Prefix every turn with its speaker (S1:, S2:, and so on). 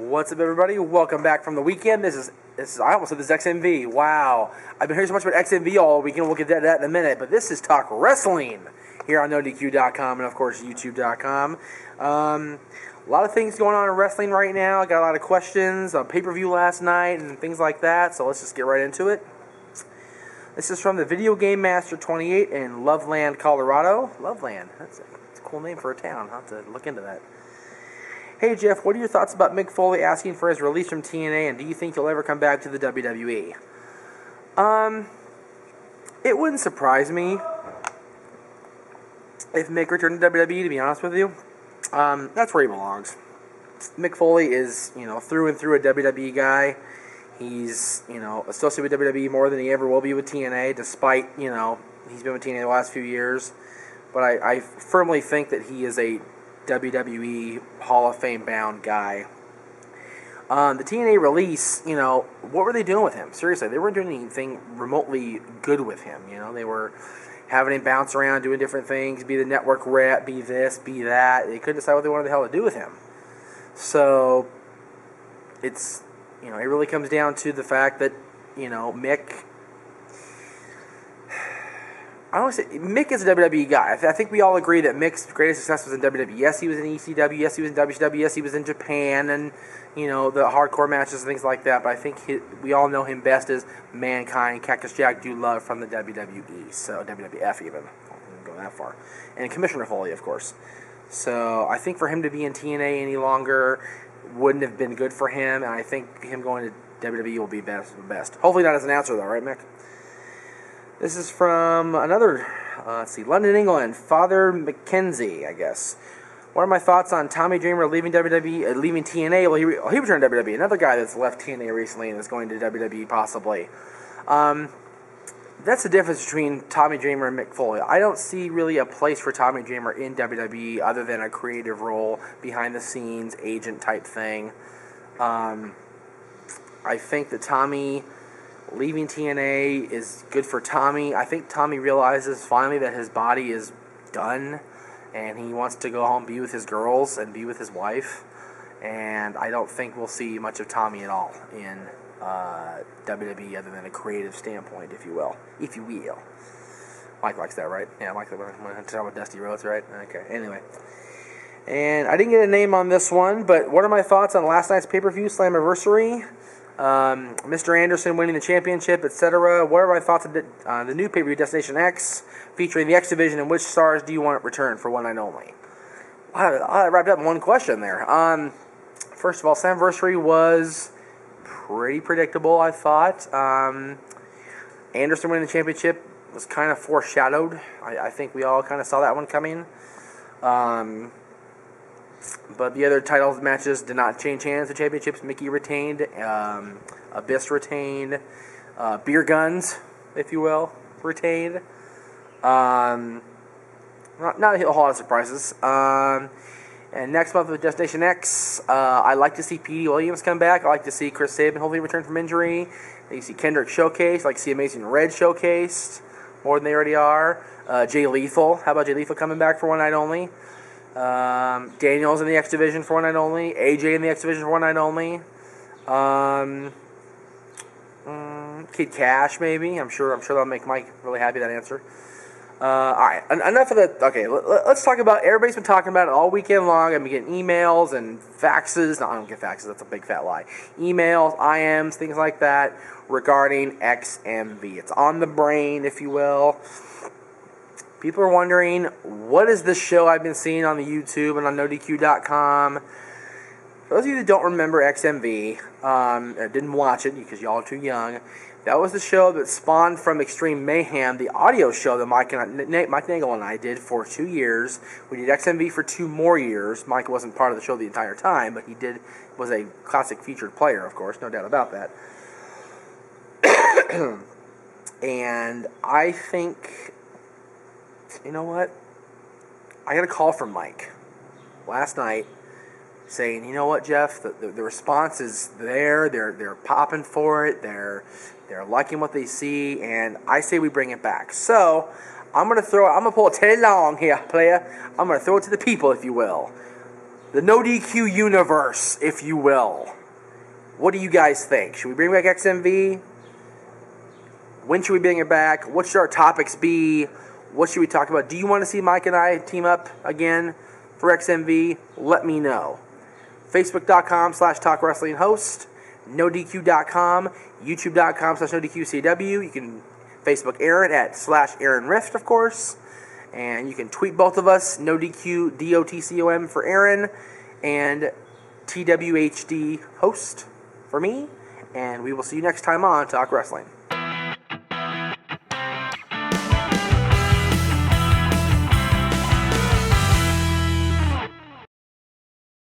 S1: What's up, everybody? Welcome back from the weekend. This is I almost said this is XMV. Wow. I've been hearing so much about XMV all weekend. We'll get to that in a minute. But this is Talk Wrestling here on NoDQ.com and, of course, YouTube.com. A lot of things going on in wrestling right now. I got a lot of questions on pay-per-view last night and things like that. So let's just get right into it. This is from the Video Game Master 28 in Loveland, Colorado. Loveland. That's a cool name for a town. I'll have to look into that. Hey Jeff, what are your thoughts about Mick Foley asking for his release from TNA, and do you think he'll ever come back to the WWE? It wouldn't surprise me if Mick returned to WWE, to be honest with you. That's where he belongs. Mick Foley is, through and through a WWE guy. He's, associated with WWE more than he ever will be with TNA, despite, he's been with TNA the last few years. But I firmly think that he is a WWE Hall of Fame bound guy. The TNA release, what were they doing with him? Seriously, they weren't doing anything remotely good with him. They were having him bounce around, doing different things, be the network rep, be this, be that. They couldn't decide what they wanted the hell to do with him. So it's, it really comes down to the fact that, Mick. I don't say Mick is a WWE guy. I think we all agree that Mick's greatest success was in WWE. Yes, he was in ECW. Yes, he was in WCW. Yes, he was in Japan, and the hardcore matches and things like that. But I think we all know him best as Mankind, Cactus Jack, Dude Love from the WWE. So WWF even. I don't go that far. And Commissioner Foley, of course. So I think for him to be in TNA any longer wouldn't have been good for him, and I think him going to WWE will be best. Hopefully not as an announcer though, right, Mick? This is from another, London, England, Father Mackenzie, I guess. What are my thoughts on Tommy Dreamer leaving WWE, leaving TNA? Well, he returned to WWE. Another guy that's left TNA recently and is going to WWE possibly. That's the difference between Tommy Dreamer and Mick Foley. I don't see really a place for Tommy Dreamer in WWE other than a creative role, behind the scenes, agent type thing. I think that Tommy leaving TNA is good for Tommy. I think Tommy realizes finally that his body is done and he wants to go home, be with his girls, and be with his wife. And I don't think we'll see much of Tommy at all in WWE other than a creative standpoint, if you will. Mike likes that, right? Yeah, Mike, when I talk about Dusty Rhodes, right? Okay, anyway. And I didn't get a name on this one, but what are my thoughts on last night's pay-per-view, Slammiversary? Mr. Anderson winning the championship, etc. What are my thoughts on the new pay-per-view Destination X featuring the X Division, and which stars do you want to return for one night only? I wrapped up in one question there. First of all, Slammiversary was pretty predictable, I thought. Anderson winning the championship was kind of foreshadowed. I think we all kind of saw that one coming. But the other title matches did not change hands. The championships, Mickey retained, Abyss retained, Beer Guns, if you will, retained. Not a whole lot of surprises. And next month with Destination X, I like to see P.D. Williams come back. I like to see Chris Sabin hopefully return from injury. I like to see Kendrick showcased. I like to see Amazing Red showcased more than they already are. Jay Lethal. How about Jay Lethal coming back for one night only? Daniel's in the X Division for one night only. AJ in the X Division for one night only. Kid Cash maybe. I'm sure that'll make Mike really happy, that answer. Alright, enough of that. Okay, let's talk about, everybody's been talking about it all weekend long. I've been getting emails and faxes. No, I don't get faxes, that's a big fat lie. Emails, IMs, things like that regarding XMV. It's on the brain, if you will. People are wondering, what is this show I've been seeing on the YouTube and on NoDQ.com? For those of you that don't remember XMV, or didn't watch it because y'all are too young, that was the show that spawned from Extreme Mayhem, the audio show that Mike Nagel and I did for 2 years. We did XMV for 2 more years. Mike wasn't part of the show the entire time, but was a classic featured player, of course, no doubt about that. And I think, you know what? I got a call from Mike last night saying, you know what, Jeff, the response is there. They're popping for it. They're liking what they see, and I say we bring it back. So I'm gonna pull a Teddy Long here, player. I'm gonna throw it to the people, if you will. the No DQ universe, if you will. What do you guys think? Should we bring back XMV? When should we bring it back? What should our topics be? What should we talk about? Do you want to see Mike and I team up again for XMV? Let me know. Facebook.com/TalkWrestlingHost, NoDQ.com, YouTube.com/NoDQCW. You can Facebook Aaron at /AaronRift, of course. And you can tweet both of us, NoDQ, DOTCOM for Aaron, and TWHD host for me. And we will see you next time on Talk Wrestling.